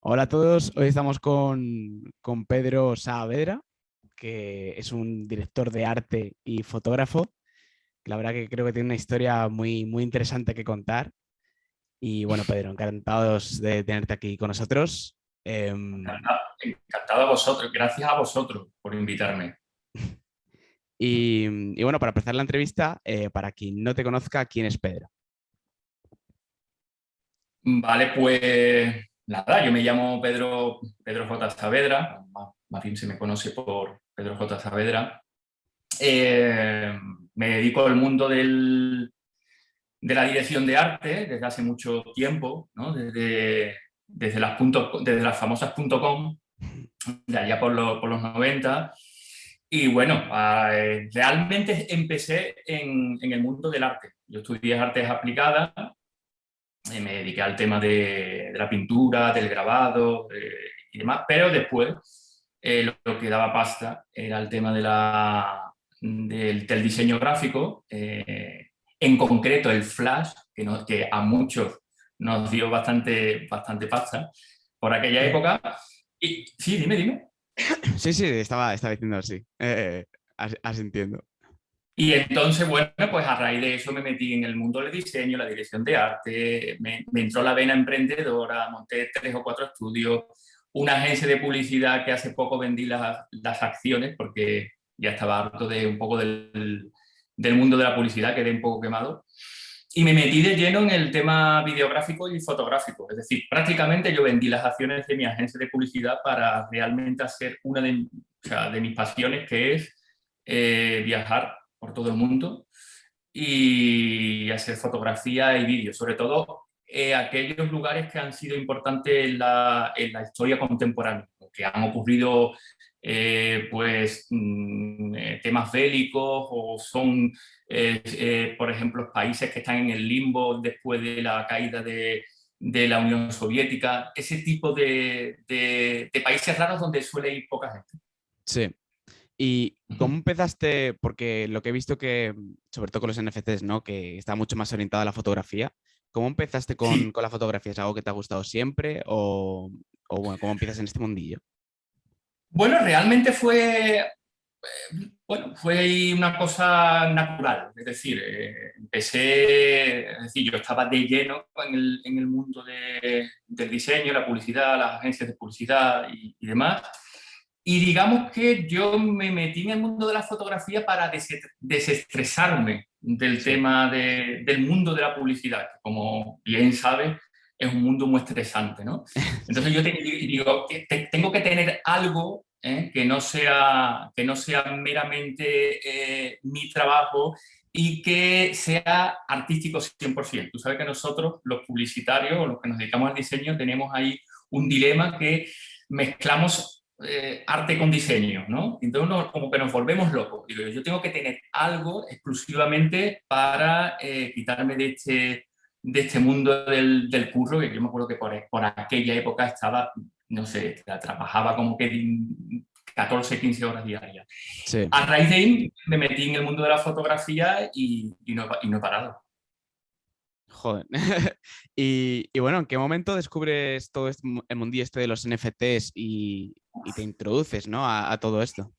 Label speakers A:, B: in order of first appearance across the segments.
A: Hola a todos, hoy estamos con Pedro Saavedra, que es un director de arte y fotógrafo. La verdad que creo que tiene una historia muy interesante que contar. Y bueno, Pedro, encantados de tenerte aquí con nosotros.
B: Encantado a vosotros, gracias a vosotros por invitarme.
A: Y bueno, para empezar la entrevista, para quien no te conozca, ¿quién es Pedro?
B: Vale, pues nada, yo me llamo Pedro J. Saavedra, más bien se me conoce por Pedro J. Saavedra. Eh, Me dedico al mundo de la dirección de arte desde hace mucho tiempo, ¿no? Desde las famosas .com, de allá por los 90. Y bueno, realmente empecé en el mundo del arte. Yo estudié artes aplicadas, me dediqué al tema de la pintura, del grabado y demás, pero después lo que daba pasta era el tema del diseño gráfico, en concreto el flash, que a muchos nos dio bastante pasta por aquella época. Y sí, dime.
A: Sí, sí, estaba diciendo así. Así entiendo.
B: Y entonces, bueno, pues a raíz de eso me metí en el mundo del diseño, la dirección de arte, me entró la vena emprendedora, monté 3 o 4 estudios, una agencia de publicidad que hace poco vendí las acciones porque ya estaba harto de un poco del mundo de la publicidad, quedé un poco quemado. Y me metí de lleno en el tema videográfico y fotográfico. Es decir, prácticamente yo vendí las acciones de mi agencia de publicidad para realmente hacer una o sea, de mis pasiones, que es viajar por todo el mundo y hacer fotografía y vídeo, sobre todo aquellos lugares que han sido importantes en la historia contemporánea, que han ocurrido temas bélicos o son, por ejemplo, países que están en el limbo después de la caída de la Unión Soviética, ese tipo de países raros donde suele ir poca gente.
A: Sí. ¿Y cómo empezaste? Porque lo que he visto que, sobre todo con los NFTs, ¿no? Que está mucho más orientada a la fotografía. ¿Cómo empezaste
B: Sí,
A: con la fotografía? ¿Es algo que te ha gustado siempre? O bueno, ¿cómo empiezas en este mundillo?
B: bueno, realmente fue una cosa natural, es decir, yo estaba de lleno en el mundo del diseño, la publicidad, las agencias de publicidad y demás. Y digamos que yo me metí en el mundo de la fotografía para desestresarme del
A: Sí.
B: tema del mundo de la publicidad, que como bien sabes, es un mundo muy estresante, ¿no?
A: Sí.
B: Entonces yo digo, tengo que tener algo que no sea meramente mi trabajo y que sea artístico 100%. Tú sabes que nosotros, los publicitarios o los que nos dedicamos al diseño, tenemos ahí un dilema que mezclamos arte con diseño, ¿no? Entonces como que nos volvemos locos. Digo, yo tengo que tener algo exclusivamente para quitarme de este mundo del curro, que yo me acuerdo que por aquella época estaba, no sé, trabajaba como que 14, 15 horas diarias.
A: Sí.
B: A raíz de ahí me metí en el mundo de la fotografía y no he parado.
A: Joder. Y bueno, ¿en qué momento descubres todo el mundillo este de los NFTs y te introduces, ¿no? A todo esto?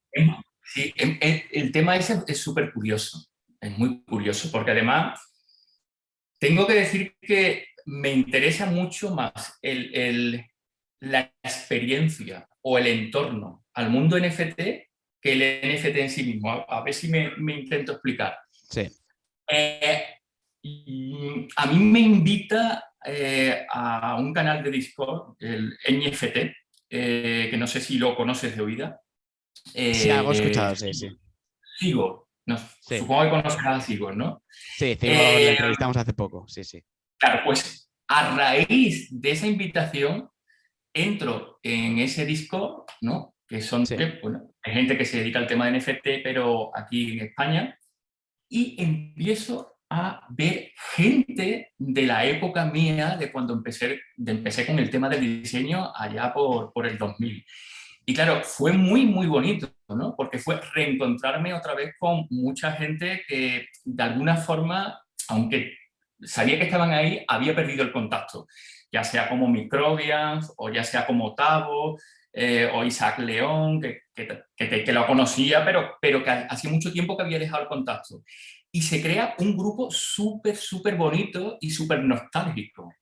B: Sí, el tema ese es súper curioso, es muy curioso, porque además tengo que decir que me interesa mucho más la experiencia o el entorno al mundo NFT que el NFT en sí mismo. A ver si me intento explicar.
A: Sí.
B: Eh, a mí me invita a un canal de Discord, el NFT, que no sé si lo conoces de oída.
A: Sí, algo he
B: Eh,
A: escuchado, sí, sí.
B: Sigor, no,
A: Sí.
B: supongo que conocerás a Sigor, ¿no?
A: Sí, Cigor la
B: Eh,
A: entrevistamos hace poco, sí, sí.
B: claro, pues a raíz de esa invitación entro en ese Discord, ¿no? Que son,
A: Sí.
B: bueno, hay gente que se dedica al tema de NFT, pero aquí en España, y empiezo a ver gente de la época mía, de cuando empecé con el tema del diseño allá por el 2000. Y claro, fue muy bonito, ¿no? Porque fue reencontrarme otra vez con mucha gente que de alguna forma, aunque sabía que estaban ahí, había perdido el contacto. ya sea como Microbians o ya sea como Tavo o Isaac León, que lo conocía, pero que hacía mucho tiempo que había dejado el contacto. Y se crea un grupo súper, súper bonito y súper nostálgico.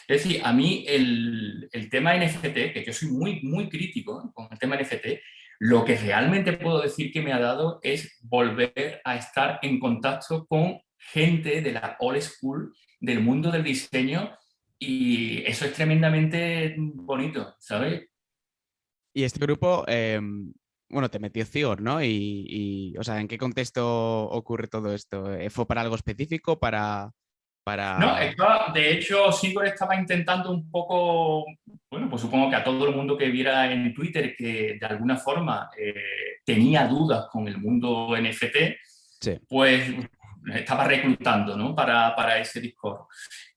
B: Es decir, a mí el tema NFT, que yo soy muy, muy crítico con el tema NFT, lo que realmente puedo decir que me ha dado es volver a estar en contacto con gente de la old school, del mundo del diseño, y eso es tremendamente bonito, ¿sabes?
A: Y este grupo, bueno, te metió Cior, ¿no? O sea, ¿en qué contexto ocurre todo esto? ¿Fue para algo específico?
B: No,
A: Para...
B: de hecho, Sigor estaba intentando un poco, bueno, pues supongo que a todo el mundo que viera en Twitter que de alguna forma tenía dudas con el mundo NFT,
A: Sí,
B: pues estaba reclutando, ¿no? Para ese Discord.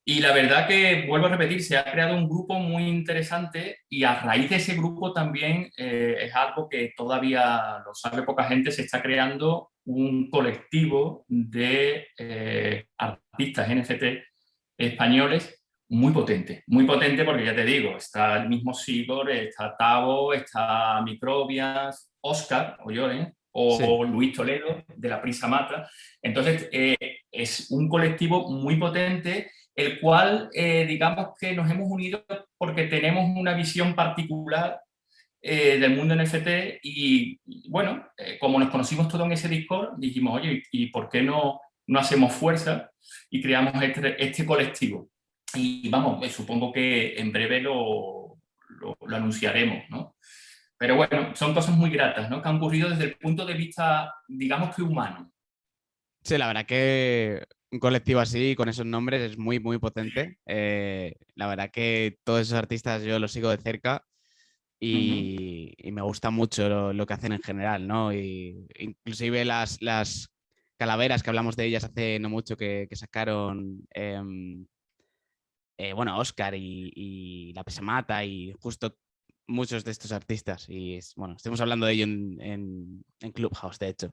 B: Y la verdad que, vuelvo a repetir, se ha creado un grupo muy interesante y a raíz de ese grupo también es algo que todavía lo sabe poca gente, se está creando un colectivo de artistas NFT españoles muy potente porque ya te digo, está el mismo Sigor, está Tavo, está Microbias, Oscar o Lloren,
A: sí.
B: o Luis Toledo de la Prisa Mata. Entonces, es un colectivo muy potente, el cual, digamos que nos hemos unido porque tenemos una visión particular del mundo NFT y bueno, como nos conocimos todos en ese Discord, dijimos, oye, ¿y por qué no hacemos fuerza y creamos este colectivo? Y vamos, supongo que en breve lo anunciaremos, ¿no? Pero bueno, son cosas muy gratas, ¿no? Que han ocurrido desde el punto de vista, digamos que humano.
A: Sí, la verdad que un colectivo así, con esos nombres, es muy, muy potente. La verdad que todos esos artistas yo los sigo de cerca
B: Uh -huh.
A: y me gusta mucho lo que hacen en general, ¿no? Y inclusive las calaveras que hablamos de ellas hace no mucho que sacaron, bueno, Oscar y La Pesamata y justo muchos de estos artistas. Y bueno, estuvimos hablando de ello en Clubhouse, de hecho.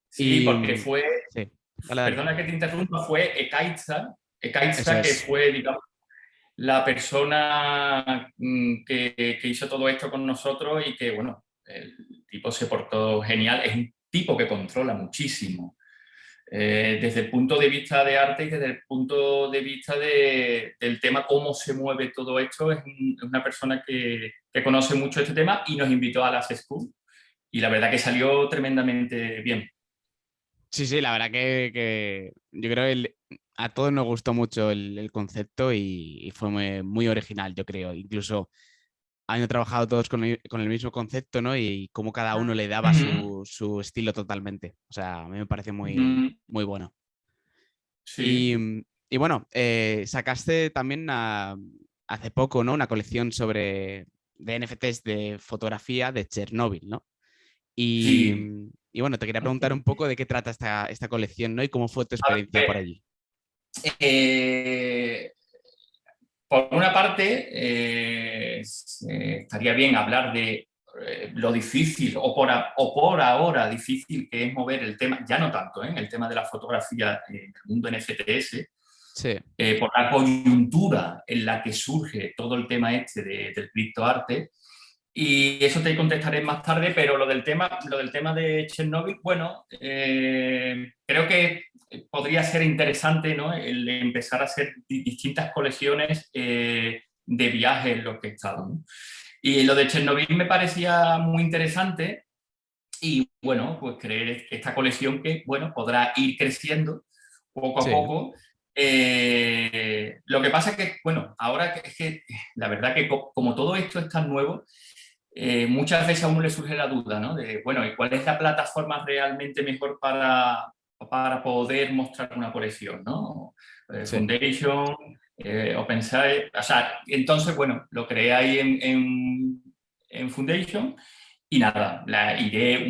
B: Sí,
A: Y
B: porque fue,
A: sí, dale, dale.
B: perdona que te interrumpa, fue
A: Eso
B: Ekaitza que
A: es.
B: fue, digamos, la persona que hizo todo esto con nosotros y que, bueno, el tipo se portó genial. Es un tipo que controla muchísimo. Desde el punto de vista de arte y desde el punto de vista del tema, cómo se mueve todo esto, es una persona que conoce mucho este tema y nos invitó a las School. Y la verdad que salió tremendamente bien.
A: Sí, sí, la verdad que yo creo que a todos nos gustó mucho el concepto y fue muy, muy original, yo creo. Incluso han trabajado todos con el mismo concepto, ¿no? Y cómo cada uno le daba
B: Ujú,
A: su estilo totalmente. O sea, a mí me parece muy,
B: ujú,
A: muy bueno.
B: sí,
A: Y bueno, sacaste también hace poco, ¿no? Una colección de NFTs de fotografía de Chernóbil, ¿no? Y,
B: sí.
A: y bueno, te quería preguntar un poco de qué trata esta colección, ¿no? Y cómo fue tu
B: A
A: experiencia por
B: ver,
A: allí.
B: eh, por una parte, estaría bien hablar de lo difícil o por ahora difícil que es mover el tema, ya no tanto, el tema de la fotografía en el mundo NFTs,
A: Sí,
B: por la coyuntura en la que surge todo el tema este del criptoarte. Y eso te contestaré más tarde, pero lo del tema de Chernobyl, bueno, creo que podría ser interesante, ¿no? El empezar a hacer distintas colecciones de viajes en los que he estado, ¿no? Y lo de Chernobyl me parecía muy interesante y bueno, pues creer esta colección que, bueno, podrá ir creciendo poco a
A: sí,
B: poco. Lo que pasa es que, bueno, ahora es que la verdad que como todo esto es tan nuevo, muchas veces a uno le surge la duda, ¿no? De, bueno, ¿y cuál es la plataforma realmente mejor para poder mostrar una colección, ¿no?
A: sí.
B: Foundation, OpenSite, o sea, entonces, bueno, lo creé ahí en Foundation y nada, la iré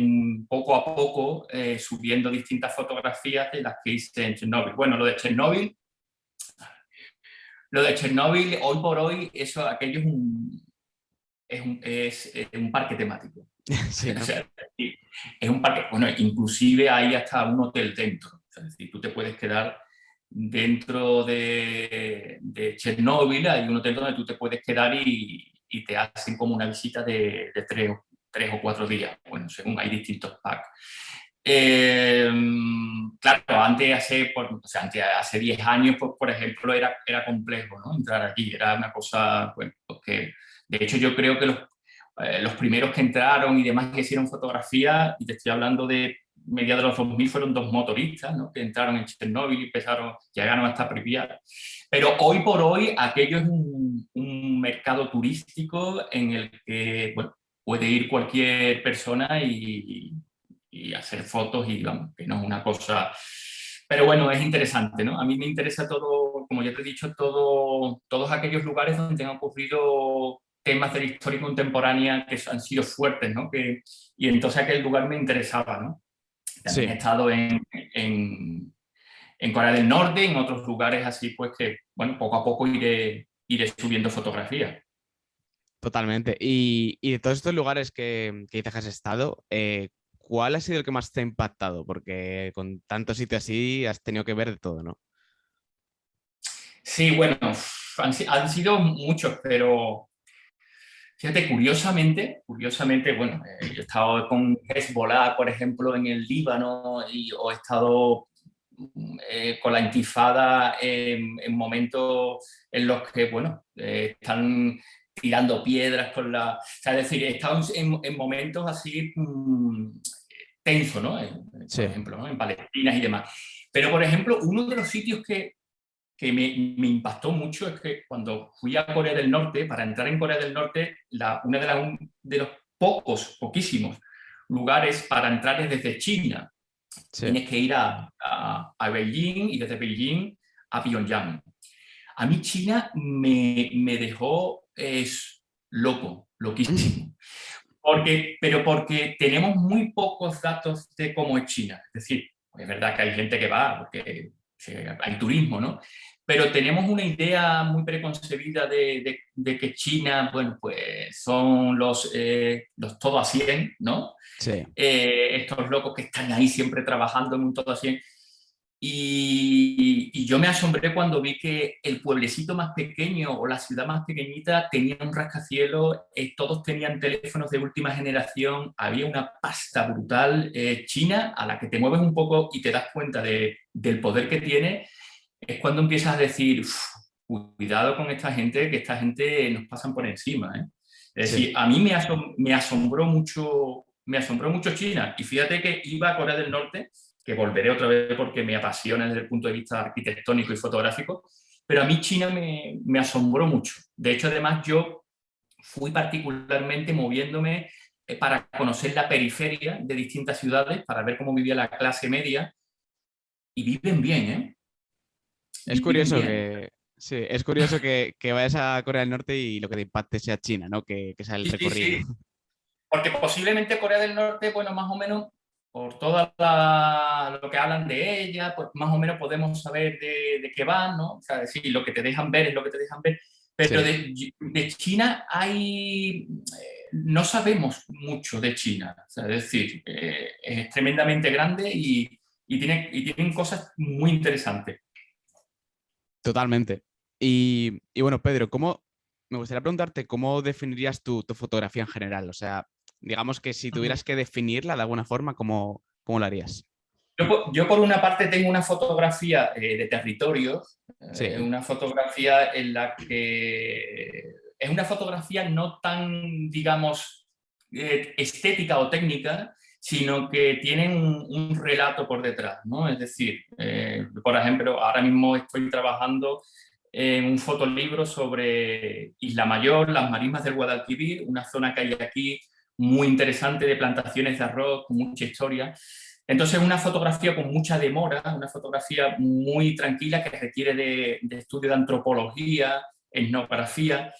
B: poco a poco subiendo distintas fotografías de las que hice en Chernobyl. Bueno, lo de Chernobyl, hoy por hoy, aquello es un parque temático.
A: Sí,
B: O
A: ¿no?
B: sea, es un parque, bueno, inclusive hay hasta un hotel dentro. Es decir, tú te puedes quedar dentro de Chernóbil hay un hotel donde tú te puedes quedar y te hacen como una visita de 3 o 4 días, bueno, según hay distintos packs. Claro, hace 10 años, pues, por ejemplo, era complejo, ¿no? Entrar aquí, era una cosa, bueno, pues que, de hecho, yo creo que los primeros que entraron y demás que hicieron fotografía, y te estoy hablando de mediados de los 2000, fueron 2 motoristas, ¿no? Que entraron en Chernóbil y llegaron hasta Pripyat. Pero hoy por hoy aquello es un mercado turístico en el que, bueno, puede ir cualquier persona y hacer fotos y vamos, que no es una cosa... Pero bueno, es interesante, ¿no? A mí me interesa todo, como ya te he dicho, todos aquellos lugares donde han ocurrido temas de la historia contemporánea que han sido fuertes, ¿no? Y entonces aquel lugar me interesaba, ¿no? También he
A: Sí,
B: estado en Corea del Norte, en otros lugares así, pues que, bueno, poco a poco iré subiendo fotografías.
A: totalmente. Y de todos estos lugares que dices que has estado, ¿cuál ha sido el que más te ha impactado? Porque con tantos sitios así has tenido que ver de todo, ¿no?
B: Sí, bueno, han sido muchos, pero fíjate, curiosamente, bueno, yo he estado con Hezbollah, por ejemplo, en el Líbano, o he estado con la intifada en momentos en los que, bueno, están tirando piedras con la... O sea, es decir, he estado en momentos así tensos, ¿no? Por
A: Sí,
B: ejemplo, ¿no? En Palestina y demás. Pero, por ejemplo, uno de los sitios que me impactó mucho es que cuando fui a Corea del Norte, para entrar en Corea del Norte, una de los poquísimos lugares para entrar es desde China.
A: sí.
B: Tienes que ir a Beijing y desde Beijing a Pyongyang. A mí China me dejó loquísimo. Pero porque tenemos muy pocos datos de cómo es China. Es decir, es verdad que hay gente que va, porque hay turismo, ¿no? Pero tenemos una idea muy preconcebida de que China, bueno, pues son los todo a 100, ¿no?
A: Sí,
B: Estos locos que están ahí siempre trabajando en un todo a 100. Y yo me asombré cuando vi que el pueblecito más pequeño o la ciudad más pequeñita tenía un rascacielos, todos tenían teléfonos de última generación, había una pasta brutal. China, a la que te mueves un poco y te das cuenta del poder que tiene, es cuando empiezas a decir, cuidado con esta gente, que esta gente nos pasan por encima, ¿eh? Es
A: sí.
B: decir, a mí me asombró mucho China. Y fíjate que iba a Corea del Norte, que volveré otra vez porque me apasiona desde el punto de vista arquitectónico y fotográfico, pero a mí China me asombró mucho. De hecho, además, yo fui particularmente moviéndome para conocer la periferia de distintas ciudades, para ver cómo vivía la clase media, y viven bien, ¿eh?
A: Es
B: Viven
A: curioso
B: bien.
A: que, sí, es curioso que vayas a Corea del Norte y lo que te impacte sea China, ¿no? Que sea el
B: Sí, sí,
A: recorrido.
B: sí. Porque posiblemente Corea del Norte, bueno, más o menos, por todo lo que hablan de ella, pues más o menos podemos saber de qué van, ¿no? O sea, decir, lo que te dejan ver es lo que te dejan ver. Pero
A: Sí,
B: de China no sabemos mucho de China. O sea, es decir, es tremendamente grande y tienen cosas muy interesantes.
A: totalmente. Y bueno, Pedro, me gustaría preguntarte cómo definirías tu fotografía en general? O sea, digamos que si tuvieras que definirla de alguna forma, ¿cómo lo harías?
B: Yo por una parte tengo una fotografía de territorios,
A: Sí,
B: una fotografía en la que es una fotografía no tan, digamos, estética o técnica, sino que tiene un relato por detrás, ¿no? Es decir, por ejemplo, ahora mismo estoy trabajando en un fotolibro sobre Isla Mayor, las marismas del Guadalquivir, una zona que hay aquí muy interesante de plantaciones de arroz, con mucha historia. Entonces, una fotografía con mucha demora, una fotografía muy tranquila que requiere de estudio de antropología, etnografía.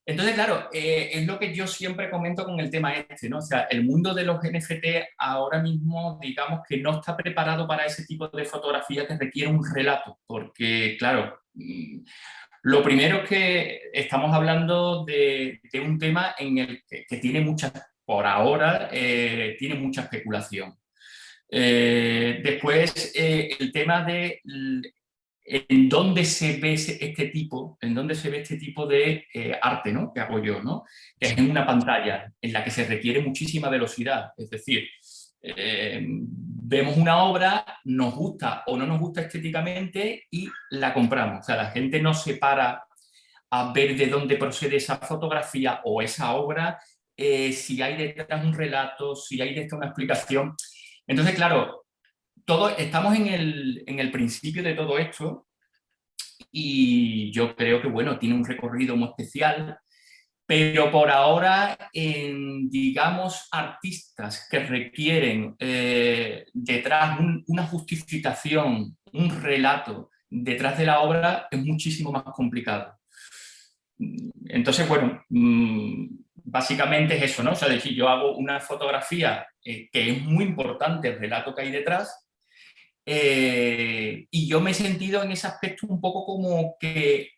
B: Entonces, claro, es lo que yo siempre comento con el tema este, ¿no? O sea, el mundo de los NFT ahora mismo, digamos que no está preparado para ese tipo de fotografía que requiere un relato, porque, claro, lo primero es que estamos hablando de un tema en el que tiene mucha, por ahora, tiene mucha especulación. Después, el tema de en dónde se ve en dónde se ve este tipo de arte, ¿no? Que hago yo, ¿no? Que es
A: Sí,
B: en una pantalla en la que se requiere muchísima velocidad. Es decir, vemos una obra, nos gusta o no nos gusta estéticamente y la compramos. O sea, la gente no se para a ver de dónde procede esa fotografía o esa obra, si hay detrás un relato, si hay detrás una explicación. Entonces, claro, estamos en el principio de todo esto y yo creo que, bueno, tiene un recorrido muy especial, pero por ahora, digamos, artistas que requieren detrás una justificación, un relato detrás de la obra, es muchísimo más complicado. Entonces, bueno, básicamente es eso, ¿no? O sea, decir, yo hago una fotografía que es muy importante el relato que hay detrás, y yo me he sentido en ese aspecto un poco como que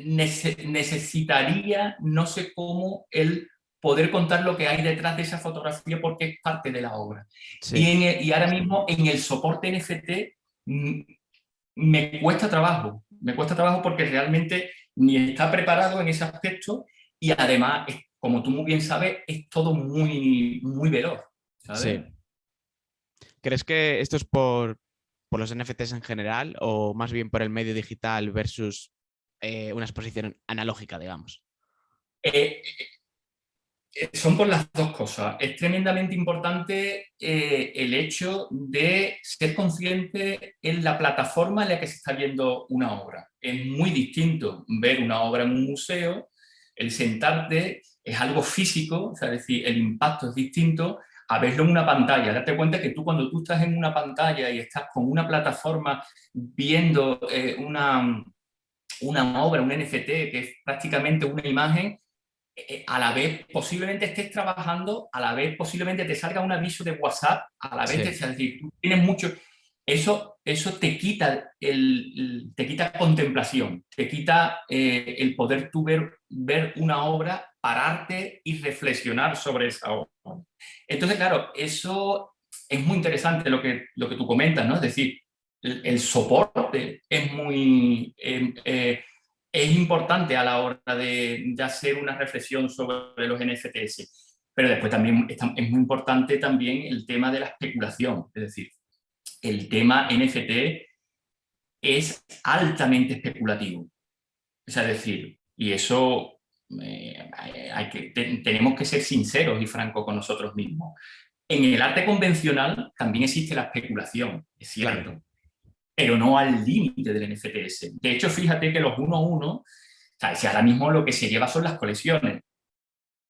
B: necesitaría, no sé cómo, el poder contar lo que hay detrás de esa fotografía porque es parte de la obra.
A: sí.
B: Y ahora mismo en el soporte NFT me cuesta trabajo porque realmente ni está preparado en ese aspecto y además, como tú muy bien sabes, es todo muy, muy veloz,
A: Sí.
B: ¿sabes?
A: ¿Crees que esto es por los NFTs en general o más bien por el medio digital versus una exposición analógica, digamos?
B: Eh, Son por las dos cosas. Es tremendamente importante el hecho de ser consciente en la plataforma en la que se está viendo una obra. Es muy distinto ver una obra en un museo, el sentarte es algo físico, o sea, es decir, el impacto es distinto a verlo en una pantalla. Date cuenta que tú cuando tú estás en una pantalla y estás con una plataforma viendo una obra, un NFT, que es prácticamente una imagen, a la vez posiblemente estés trabajando, a la vez posiblemente te salga un aviso de WhatsApp, a la vez
A: Sí,
B: es decir, tú tienes mucho, eso te quita, te quita contemplación, te quita el poder tú ver una obra, pararte y reflexionar sobre esa obra. Entonces, claro, eso es muy interesante lo que tú comentas, ¿no? Es decir, el soporte es muy... es importante a la hora de hacer una reflexión sobre los NFTs, pero después también es muy importante también el tema de la especulación, es decir, el tema NFT es altamente especulativo, es decir, y eso tenemos que ser sinceros y francos con nosotros mismos. En el arte convencional también existe la especulación, es
A: claro.
B: cierto, pero no al límite del NFTs. De hecho, fíjate que los 1 a 1, o sea, si ahora mismo lo que se lleva son las colecciones,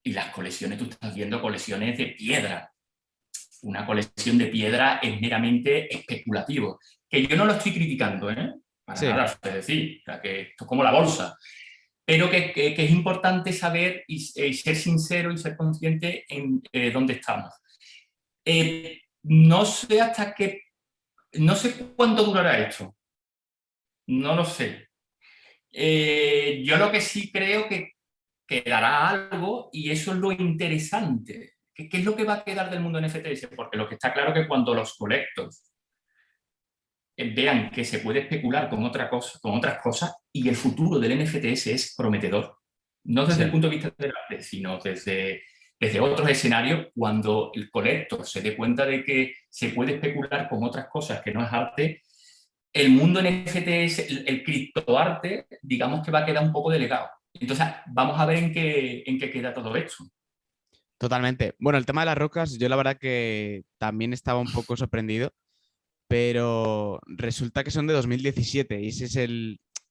B: y las colecciones, tú estás viendo colecciones de piedra. Una colección de piedra es meramente especulativo. Que yo no lo estoy criticando, ¿eh? Para
A: Sí,
B: nada, es decir, o sea, que esto es como la bolsa. Pero que es importante saber y ser sincero y ser consciente en dónde estamos. No sé hasta qué, no sé cuánto durará esto, no lo sé. Yo lo que sí creo que quedará algo y eso es lo interesante. ¿Qué es lo que va a quedar del mundo NFTs? Porque lo que está claro es que cuando los colectos vean que se puede especular con, otra cosa, con otras cosas y el futuro del NFTs es prometedor. No desde
A: sí.
B: el punto de vista del arte, sino desde otros escenarios, cuando el colector se dé cuenta de que se puede especular con otras cosas que no es arte, el mundo NFTs, el criptoarte, digamos que va a quedar un poco delegado. Entonces, vamos a ver en qué queda todo esto.
A: Totalmente. Bueno, el tema de las rocas, yo la verdad que también estaba un poco sorprendido, pero resulta que son de 2017 y ese es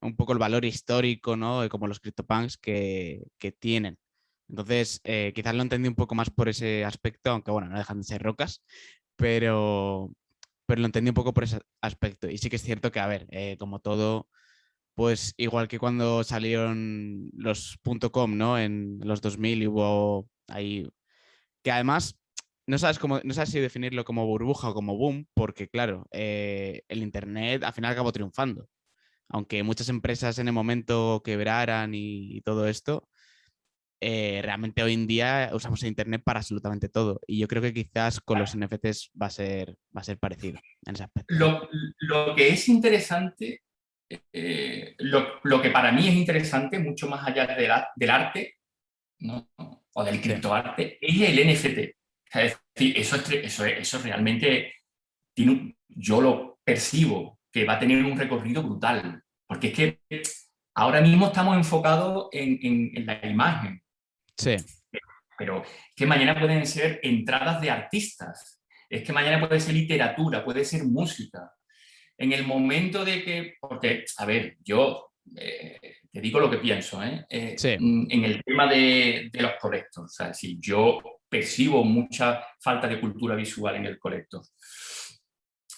A: un poco el valor histórico, ¿no? Como los CryptoPunks que tienen. Entonces, quizás lo entendí un poco más por ese aspecto, aunque bueno, no dejan de ser rocas, pero, pero lo entendí un poco por ese aspecto. Y sí que es cierto que, a ver, como todo, pues igual que cuando salieron los .com, ¿no? En los 2000 y hubo ahí, que además no sabes si definirlo como burbuja o como boom, porque claro, el Internet al final acabó triunfando. Aunque muchas empresas en el momento quebraran y todo esto, realmente hoy en día usamos el Internet para absolutamente todo. Y yo creo que quizás con los NFTs va a ser parecido en ese aspecto.
B: Lo, lo que es interesante lo que para mí es interesante, mucho más allá del arte, ¿no? O del
A: Sí,
B: criptoarte, es el NFT. O sea, es decir, eso realmente yo lo percibo que va a tener un recorrido brutal. Porque es que ahora mismo estamos enfocados en la imagen,
A: sí,
B: pero es que mañana pueden ser entradas de artistas, es que mañana puede ser literatura, puede ser música. En el momento de que, porque, a ver, yo te digo lo que pienso,
A: sí,
B: en el tema de los colectos, o sea, si yo percibo mucha falta de cultura visual en el colector.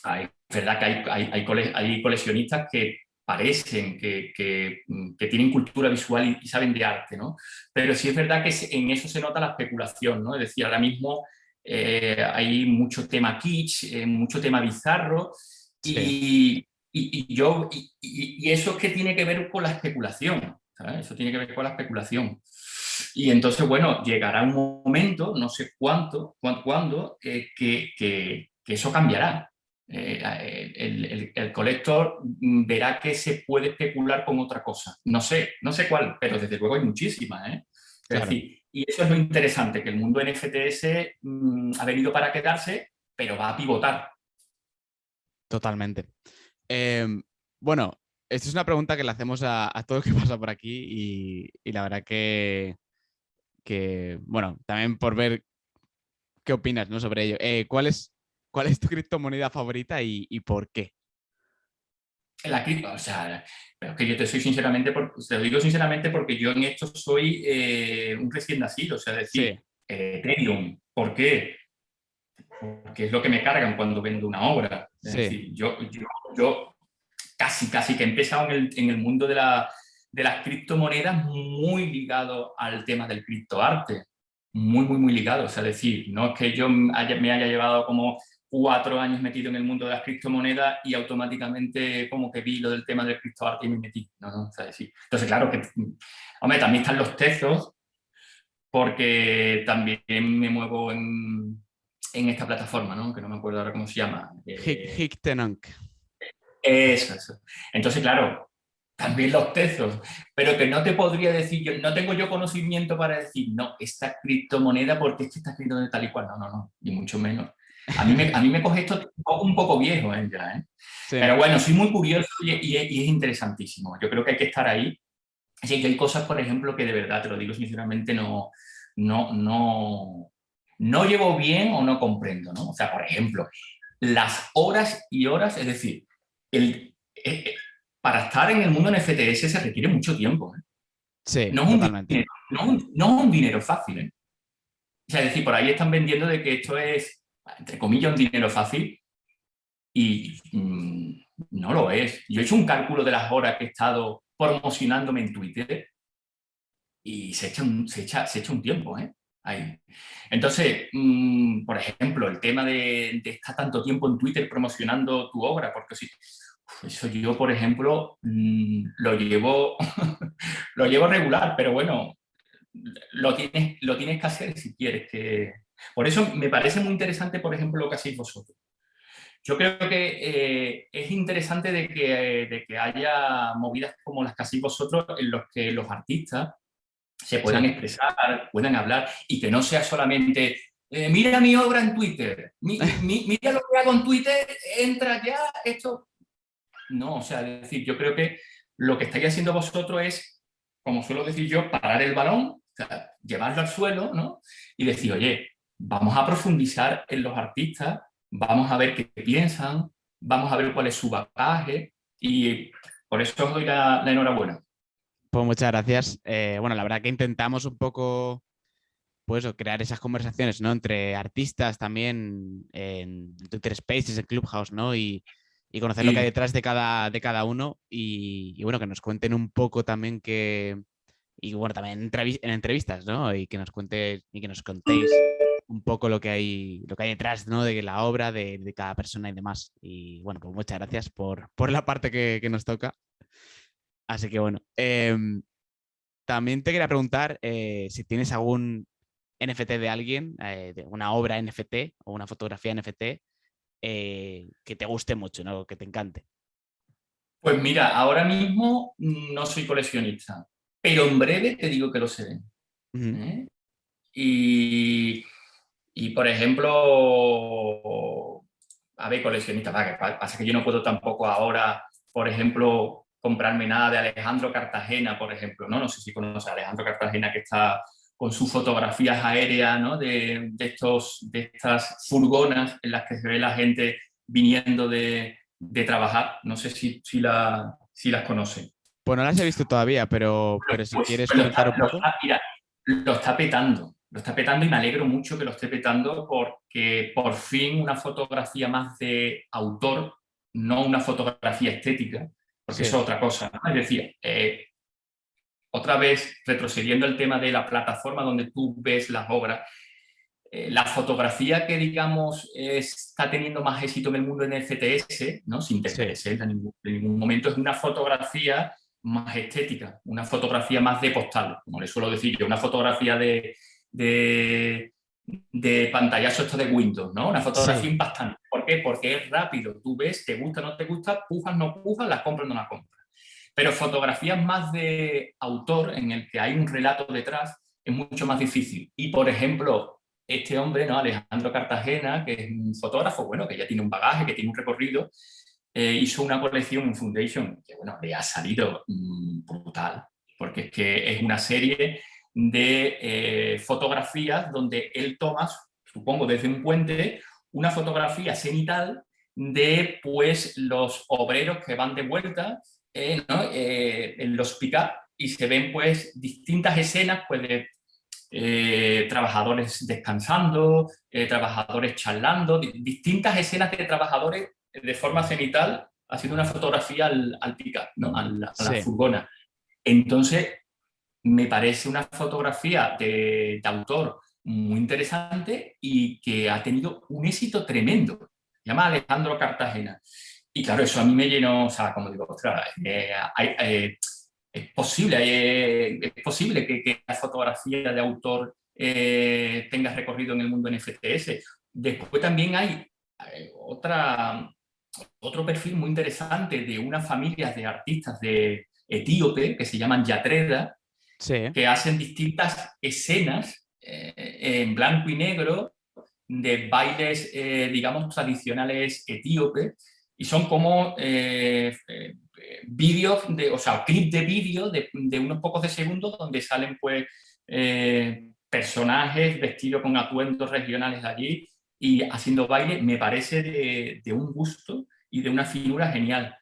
B: Es verdad que hay coleccionistas que parecen que tienen cultura visual y saben de arte, ¿no? Pero sí es verdad que en eso se nota la especulación, ¿no? Es decir, ahora mismo hay mucho tema kitsch, mucho tema bizarro,
A: sí,
B: y eso es que tiene que ver con la especulación, ¿sabes? Eso tiene que ver con la especulación. Y entonces, bueno, llegará un momento, no sé cuándo, que eso cambiará. El colector verá que se puede especular con otra cosa. No sé cuál, pero desde luego hay muchísimas, ¿eh? Es
A: claro,
B: decir, y eso es lo interesante, que el mundo NFTs ha venido para quedarse, pero va a pivotar.
A: totalmente. Em, bueno, esta es una pregunta que le hacemos a todo el que pasa por aquí y la verdad bueno, también por ver qué opinas, ¿no? Sobre ello. ¿Cuál es tu criptomoneda favorita y por qué?
B: La cripto, o sea, pero es que yo te lo digo sinceramente porque yo en esto soy un recién nacido, o sea, es decir,
A: Sí,
B: Ethereum. ¿Por qué? Porque es lo que me cargan cuando vendo una obra. Es
A: sí,
B: decir, yo casi que he empezado en el mundo de las criptomonedas muy ligado al tema del criptoarte. Muy ligado. O sea, es decir, no es que yo me haya llevado como 4 años metido en el mundo de las criptomonedas y automáticamente como que vi lo del tema del criptoarte y me metí. No, no, o sea, sí. Entonces, claro que, hombre, también están los tezos porque también me muevo en esta plataforma, ¿no? Que no me acuerdo ahora cómo se llama.
A: Hictenank.
B: Eso. Entonces, claro, también los tezos, pero que no te podría decir, yo no tengo yo conocimiento para decir, no, esta criptomoneda, porque es que está escrito de tal y cual. No, ni mucho menos. A mí me coge esto un poco viejo, ya, ¿eh?
A: Sí,
B: Pero bueno, soy muy curioso y es interesantísimo. Yo creo que hay que estar ahí. Así que hay cosas, por ejemplo, que de verdad, te lo digo sinceramente, no, no, no llevo bien o no comprendo, ¿no? O sea, por ejemplo, las horas y horas, es decir, el, eh, eh, para estar en el mundo NFTs se requiere mucho tiempo, ¿eh?
A: sí,
B: No es un
A: totalmente.
B: dinero, no es un dinero fácil, ¿eh? O sea, es decir, por ahí están vendiendo de que esto es, entre comillas, un dinero fácil y no lo es. Yo he hecho un cálculo de las horas que he estado promocionándome en Twitter y se echa un tiempo, ¿eh? Ahí. Entonces, por ejemplo, el tema de estar tanto tiempo en Twitter promocionando tu obra, porque si, eso yo, por ejemplo, lo llevo, lo llevo regular, pero bueno, lo tienes que hacer si quieres que... Por eso me parece muy interesante, por ejemplo, lo que hacéis vosotros. Yo creo que es interesante de que haya movidas como las que hacéis vosotros en los que los artistas se puedan
A: Sí,
B: expresar, puedan hablar y que no sea solamente mira mi obra en Twitter, mira lo que hago en Twitter, entra ya, esto. No, o sea, es decir, yo creo que lo que estáis haciendo vosotros es, como suelo decir yo, parar el balón, o sea, llevarlo al suelo, ¿no? Y decir, oye, vamos a profundizar en los artistas, vamos a ver qué piensan, vamos a ver cuál es su bagaje y por eso os doy la enhorabuena.
A: pues muchas gracias. Bueno, la verdad que intentamos un poco, pues, crear esas conversaciones, ¿no? Entre artistas también en Twitter Spaces, en Clubhouse, ¿no? Y conocer lo que hay
B: Sí,
A: detrás de cada uno y, bueno, que nos cuenten un poco también y bueno, también en entrevistas, ¿no? Y que nos cuente y que nos contéis un poco lo que hay detrás, ¿no? De la obra, de cada persona y demás. Y bueno, pues muchas gracias por la parte que nos toca. Así que bueno, también te quería preguntar si tienes algún NFT de alguien, de una obra NFT o una fotografía NFT que te guste mucho, ¿no? Que te encante.
B: Pues mira, ahora mismo no soy coleccionista, pero en breve te digo que lo seré.
A: Ujú.
B: ¿Eh? Y, y, por ejemplo, a ver, coleccionista, va, que pasa que yo no puedo tampoco ahora, por ejemplo, comprarme nada de Alejandro Cartagena, por ejemplo, ¿no? No sé si conoces a Alejandro Cartagena, que está con sus fotografías aéreas, ¿no? De estas furgonas en las que se ve la gente viniendo de trabajar. No sé si las conocen.
A: Pues no las he visto todavía, pero si
B: Pues,
A: quieres comentar un poco.
B: mira, lo está petando y me alegro mucho que lo esté petando porque por fin una fotografía más de autor, no una fotografía estética, porque
A: Sí,
B: eso es otra cosa, ¿no? Es decir, otra vez retrocediendo al tema de la plataforma donde tú ves las obras, la fotografía que, digamos, está teniendo más éxito en el mundo en FTS, ¿no? Sin
A: sí,
B: desmerecer en ningún momento, es una fotografía más estética, una fotografía más de postal, como le suelo decir yo, una fotografía de, de pantallazo esto de Windows, ¿no? Una fotografía
A: sí.
B: impactante. ¿Por qué? Porque es rápido. Tú ves, te gusta, no te gusta, pujas, no pujas, las compras, no las compras. Pero fotografías más de autor, en el que hay un relato detrás, es mucho más difícil. Y, por ejemplo, este hombre, ¿no? Alejandro Cartagena, que es un fotógrafo, bueno, que ya tiene un bagaje, que tiene un recorrido, hizo una colección en Foundation que, bueno, le ha salido brutal, porque es que es una serie de fotografías donde él toma, supongo desde un puente, una fotografía cenital de, pues, los obreros que van de vuelta, ¿no? En los pick-up, y se ven, pues, distintas escenas, pues, de trabajadores descansando, trabajadores charlando, distintas escenas de trabajadores de forma cenital haciendo una fotografía al pick-up, ¿no? A la
A: Sí.
B: furgona. Entonces, me parece una fotografía de autor muy interesante y que ha tenido un éxito tremendo. Se llama Alejandro Cartagena. Y claro, eso a mí me llenó, o sea, como digo, ostras, es posible que la fotografía de autor tenga recorrido en el mundo NFTs. Después también hay otro perfil muy interesante de unas familias de artistas de etíope que se llaman Yatreda,
A: Sí,
B: que hacen distintas escenas en blanco y negro de bailes, digamos, tradicionales etíopes, y son como vídeos, o sea, clips de vídeo de unos pocos de segundos donde salen, pues, personajes vestidos con atuendos regionales allí y haciendo baile. Me parece de un gusto y de una finura genial.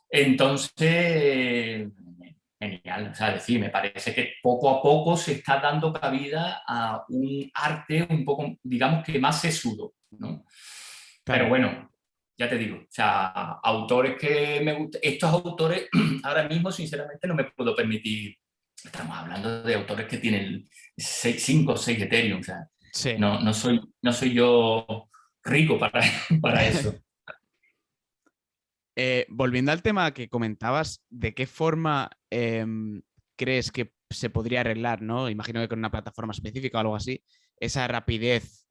B: Entonces, genial, o sea, decir, me parece que poco a poco se está dando cabida a un arte un poco, digamos, que más sesudo, ¿no? Pero
A: claro.
B: bueno, ya te digo, o sea, autores que me gustan, estos autores ahora mismo, sinceramente, no me puedo permitir. Estamos hablando de autores que tienen 5 o 6 Ethereum, o sea,
A: Sí.
B: no soy yo rico para eso.
A: Volviendo al tema que comentabas, ¿de qué forma crees que se podría arreglar, ¿no? Imagino que con una plataforma específica o algo así, esa rapidez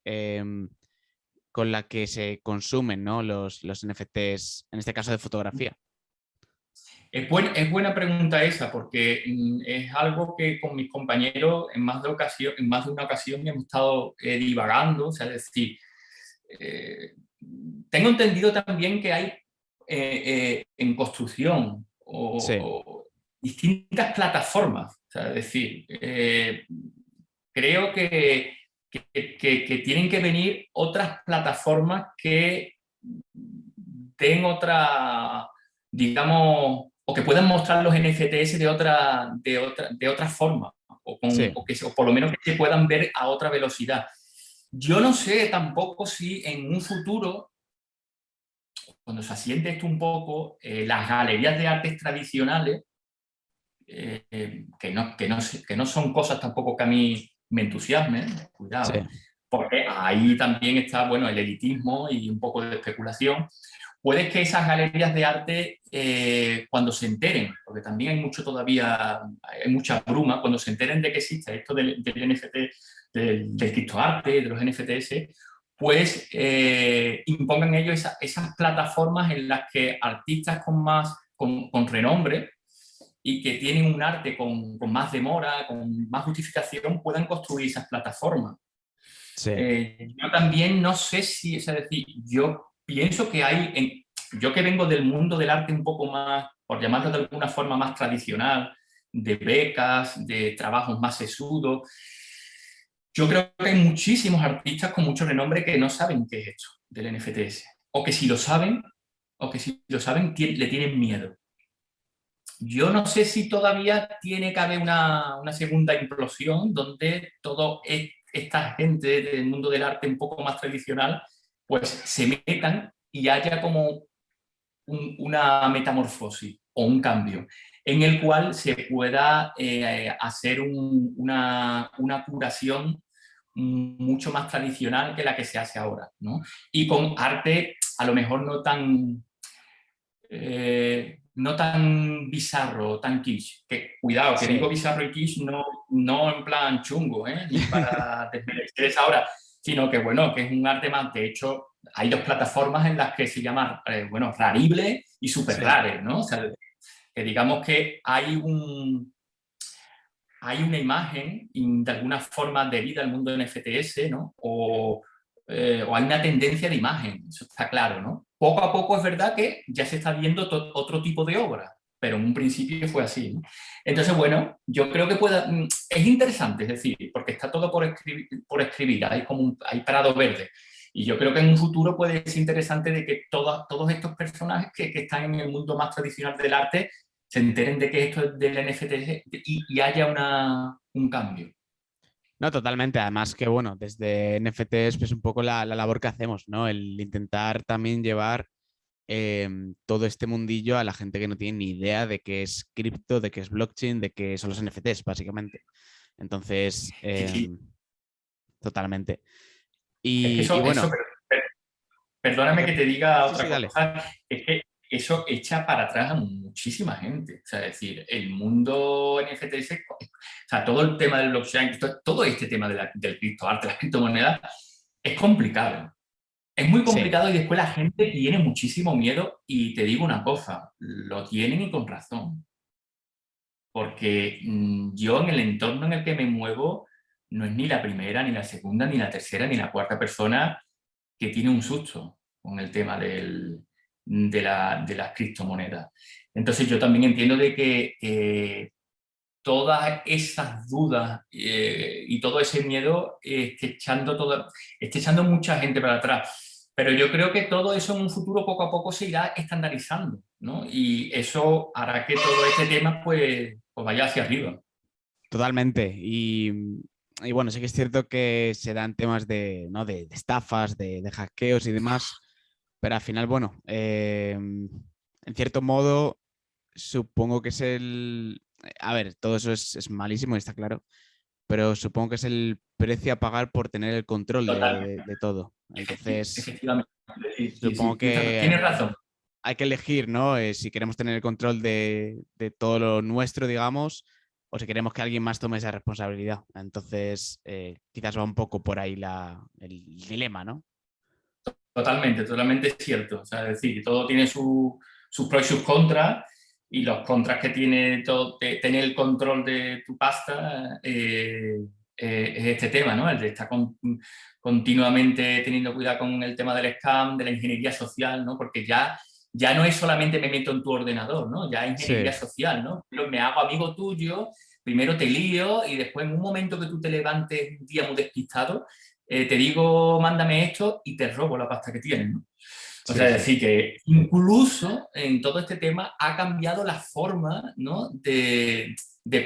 A: con la que se consumen, ¿no? Los NFTs, en este caso de fotografía.
B: Es buena pregunta esa, porque es algo que con mis compañeros en más de una ocasión hemos estado divagando. O sea, es decir, eh, tengo entendido también que hay en construcción
A: Sí,
B: o distintas plataformas. O sea, es decir, creo que tienen que venir otras plataformas que den otra, digamos, o que puedan mostrar los NFTs de otra forma,
A: sí.
B: o por lo menos que se puedan ver a otra velocidad. Yo no sé tampoco si en un futuro, cuando se asiente esto un poco, las galerías de artes tradicionales, que no son cosas tampoco que a mí me entusiasmen,
A: Sí,
B: cuidado, porque ahí también está, bueno, el elitismo y un poco de especulación. Puede que esas galerías de arte, cuando se enteren, porque también hay mucho todavía, hay mucha bruma, cuando se enteren de que existe esto del NFT, del criptoarte, de los NFTs, pues impongan ellos esas plataformas en las que artistas con más con renombre y que tienen un arte con más demora, con más justificación, puedan construir esas plataformas.
A: Sí,
B: Yo también no sé si, es decir, yo pienso que yo que vengo del mundo del arte un poco más, por llamarlo de alguna forma más tradicional, de becas, de trabajos más sesudos, yo creo que hay muchísimos artistas con mucho renombre que no saben qué es esto del NFTs, o que si lo saben, le tienen miedo. Yo no sé si todavía tiene que haber una segunda implosión donde toda esta gente del mundo del arte un poco más tradicional pues se metan y haya como una metamorfosis o un cambio en el cual se pueda hacer una curación mucho más tradicional que la que se hace ahora, ¿no? Y con arte a lo mejor no tan bizarro, tan quiche. Que, cuidado, que digo
A: sí.
B: bizarro y quiche no en plan chungo, ni para desmerecer esa obra, sino que, bueno, que es un arte más. De hecho, hay dos plataformas en las que se llama, bueno, Rarible y Super
A: Sí.
B: Rare, ¿no? O sea, que digamos que hay una imagen de alguna forma debida al mundo NFTs, ¿no? O hay una tendencia de imagen, eso está claro, ¿no? Poco a poco es verdad que ya se está viendo otro tipo de obra, pero en un principio fue así, ¿no? Entonces, bueno, yo creo que es interesante, es decir, porque está todo por escribir, hay hay prado verde. Y yo creo que en un futuro puede ser interesante de que todos estos personajes que están en el mundo más tradicional del arte se enteren de que esto es del NFT y haya un cambio.
A: No, totalmente. Además que, bueno, desde NFTs, pues un poco la labor que hacemos, ¿no? El intentar también llevar todo este mundillo a la gente que no tiene ni idea de qué es cripto, de qué es blockchain, de qué son los NFTs, básicamente. Entonces,
B: Sí, sí.
A: totalmente.
B: Es que
A: Y bueno,
B: perdóname que te diga
A: sí, sí,
B: otra
A: dale.
B: cosa, es que eso echa para atrás a muchísima gente. O sea, es decir, el mundo NFTs, o sea, todo el tema del blockchain, todo este tema del criptoarte, las criptomonedas, es complicado. Es muy
A: Sí,
B: complicado y después la gente tiene muchísimo miedo y te digo una cosa, lo tienen y con razón. Porque yo en el entorno en el que me muevo no es ni la primera, ni la segunda, ni la tercera, ni la cuarta persona que tiene un susto con el tema de las criptomonedas. Entonces yo también entiendo de que todas esas dudas y todo ese miedo esté echando mucha gente para atrás. Pero yo creo que todo eso en un futuro poco a poco se irá estandarizando, ¿no? Y eso hará que todo este tema pues vaya hacia arriba.
A: totalmente. Y bueno, sí que es cierto que se dan temas de, ¿no? De estafas, de hackeos y demás, pero al final, bueno, en cierto modo, supongo que es el... A ver, todo eso es malísimo, está claro, pero supongo que es el precio a pagar por tener el control
B: Totalmente.
A: de todo. Entonces,
B: Efectivamente. Sí, sí,
A: supongo
B: sí.
A: que
B: Tienes razón.
A: hay que elegir, ¿no? Si queremos tener el control de todo lo nuestro, digamos, o si queremos que alguien más tome esa responsabilidad. Entonces, quizás va un poco por ahí el dilema, ¿no?
B: Totalmente cierto. O sea, es decir, todo tiene sus pros y sus contras, y los contras que tiene tener el control de tu pasta es este tema, ¿no? El de estar continuamente teniendo cuidado con el tema del scam, de la ingeniería social, ¿no? Porque ya no es solamente me meto en tu ordenador, ¿no? Ya es ingeniería
A: Sí,
B: social, ¿no? Me hago amigo tuyo, primero te lío y después en un momento que tú te levantes un día muy despistado, te digo, mándame esto y te robo la pasta que tienes, ¿no? O sea,
A: sí,
B: es
A: sí.
B: decir, que incluso en todo este tema ha cambiado la forma, ¿no? de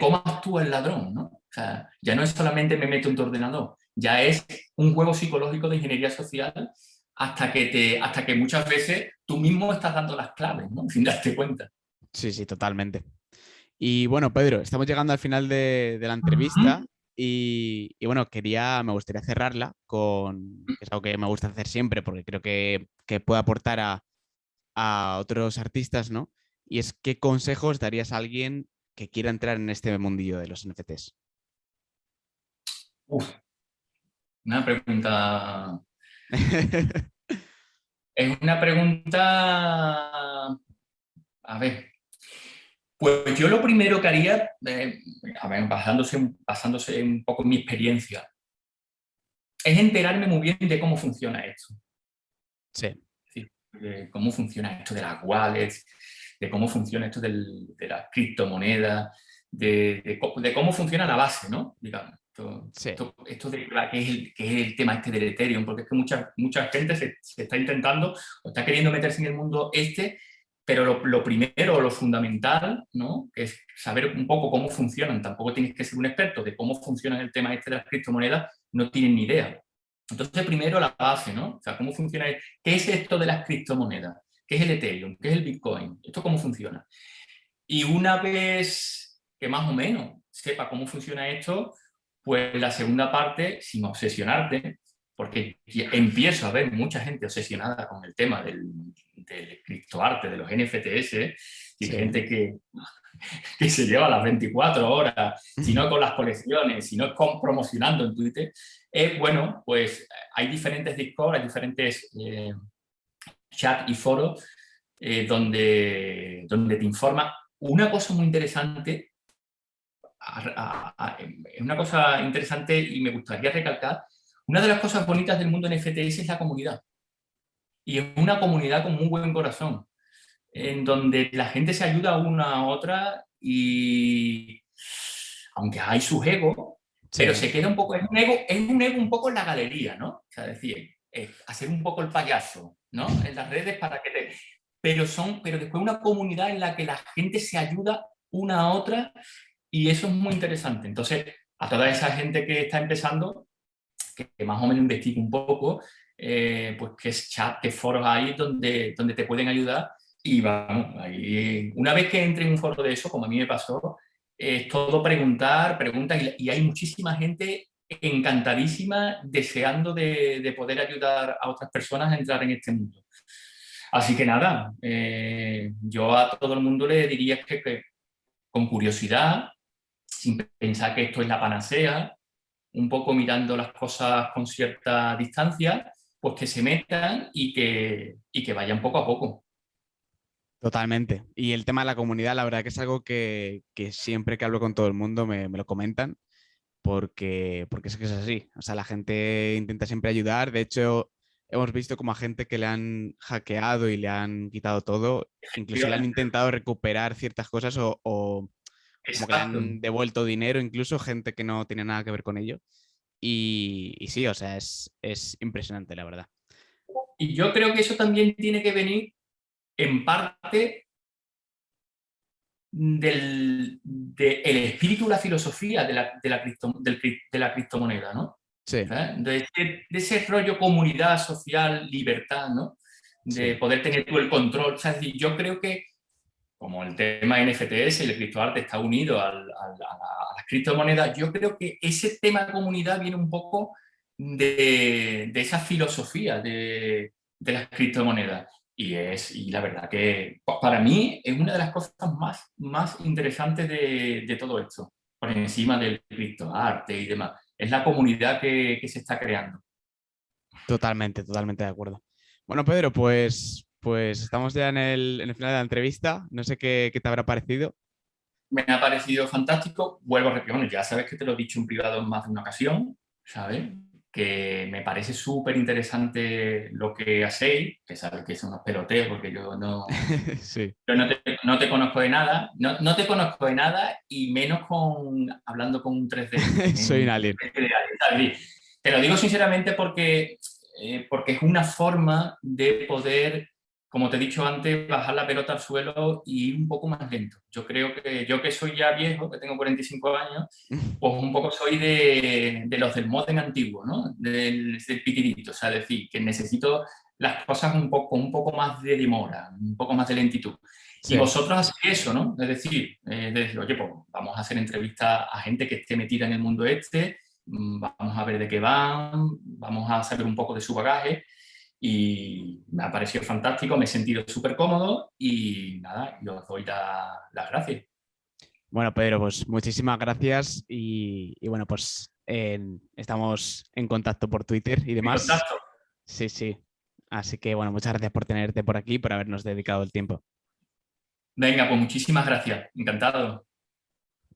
B: cómo actúa el ladrón, ¿no? O sea, ya no es solamente me meto en tu ordenador, ya es un juego psicológico de ingeniería social hasta que muchas veces tú mismo estás dando las claves, ¿no? Sin darte cuenta.
A: Sí, sí, totalmente. Y bueno, Pedro, estamos llegando al final de la
B: Ujú.
A: entrevista y bueno, me gustaría cerrarla que es algo que me gusta hacer siempre porque creo que puede aportar a otros artistas, ¿no? Y es, ¿qué consejos darías a alguien que quiera entrar en este mundillo de los NFTs?
B: Uf, una pregunta. Es una pregunta. A ver. Pues yo lo primero que haría, a ver, basándose un poco en mi experiencia, es enterarme muy bien de cómo funciona esto.
A: Sí,
B: Es decir, de cómo funciona esto de las wallets, de cómo funciona esto de las criptomonedas, de cómo funciona la base, ¿no? Digamos,
A: sí,
B: esto que es el tema este del Ethereum, porque es que mucha gente se está intentando o está queriendo meterse en el mundo este, pero lo primero, lo fundamental, ¿no? Que es saber un poco cómo funcionan. Tampoco tienes que ser un experto de cómo funciona el tema este de las criptomonedas, no tienen ni idea. Entonces, primero la base, ¿no? O sea, cómo funciona, qué es esto de las criptomonedas, qué es el Ethereum, qué es el Bitcoin, esto cómo funciona. Y una vez que más o menos sepa cómo funciona esto, pues la segunda parte, sin obsesionarte, porque empiezo a ver mucha gente obsesionada con el tema del criptoarte, de los NFTs, y
A: sí.
B: gente que se lleva las 24 horas, sino con las colecciones, sino con promocionando en Twitter, bueno, pues hay diferentes Discord, hay diferentes chats y foros donde te informa. Una cosa muy interesante, es una cosa interesante y me gustaría recalcar, una de las cosas bonitas del mundo NFTs es la comunidad. Y es una comunidad con muy buen corazón, en donde la gente se ayuda una a otra y aunque hay sus egos, pero
A: Sí,
B: se queda un poco, es un ego un poco en la galería, ¿no? O sea, decir, hacer un poco el payaso, ¿no? En las redes para que te... pero después una comunidad en la que la gente se ayuda una a otra y eso es muy interesante. Entonces, a toda esa gente que está empezando, que más o menos investigue un poco, pues qué chat, qué foros hay donde te pueden ayudar. Y vamos, ahí, una vez que entre en un foro de eso, como a mí me pasó, es todo preguntas, y hay muchísima gente encantadísima, deseando de poder ayudar a otras personas a entrar en este mundo. Así que nada, yo a todo el mundo le diría que con curiosidad, sin pensar que esto es la panacea, un poco mirando las cosas con cierta distancia, pues que se metan y que vayan poco a poco.
A: totalmente. Y el tema de la comunidad, la verdad que es algo que siempre que hablo con todo el mundo me lo comentan, porque es que es así. O sea, la gente intenta siempre ayudar. De hecho, hemos visto como a gente que le han hackeado y le han quitado todo, incluso le han intentado recuperar ciertas cosas o como que le
B: Exacto.
A: han devuelto dinero, incluso gente que no tiene nada que ver con ello. Y sí, o sea, es impresionante, la verdad.
B: Y yo creo que eso también tiene que venir en parte del espíritu, la filosofía de la criptomoneda, ¿no?
A: Sí,
B: ¿Sabes? De ese rollo comunidad social, libertad, ¿no? De
A: sí.
B: poder tener tú el control. O sea, es decir, yo creo que como el tema NFTs, el criptoarte está unido a las criptomonedas, yo creo que ese tema de comunidad viene un poco de esa filosofía de las criptomonedas. Y la verdad que pues, para mí es una de las cosas más interesantes de todo esto, por encima del criptoarte y demás. Es la comunidad que se está creando.
A: Totalmente, totalmente de acuerdo. Bueno, Pedro, pues estamos ya en el final de la entrevista. No sé qué te habrá parecido.
B: Me ha parecido fantástico. Vuelvo a repetir, bueno, ya sabes que te lo he dicho en privado en más de una ocasión, ¿sabes? Que me parece súper interesante lo que hacéis, que sabes que son unos peloteos, porque
A: Sí,
B: no te conozco de nada, no te conozco de nada y menos hablando con un 3D,
A: soy un
B: en
A: alien.
B: ¿sabes? Te lo digo sinceramente porque es una forma de poder, como te he dicho antes, bajar la pelota al suelo y ir un poco más lento. Yo creo que yo que soy ya viejo, que tengo 45 años, pues un poco soy de los del modem antiguo, ¿no? Del pitidito, o sea, decir, que necesito las cosas un poco más de demora, un poco más de lentitud. Y
A: Sí,
B: vosotros hacéis eso, ¿no? Es decir, oye, pues vamos a hacer entrevistas a gente que esté metida en el mundo este, vamos a ver de qué van, vamos a saber un poco de su bagaje y me ha parecido fantástico, me he sentido súper cómodo y nada, y os doy las gracias.
A: bueno, Pedro, pues muchísimas gracias y bueno, pues estamos en contacto por Twitter y
B: Mi
A: demás.
B: contacto.
A: Sí, sí. Así que bueno, muchas gracias por tenerte por aquí, por habernos dedicado el tiempo.
B: Venga, pues muchísimas gracias. Encantado.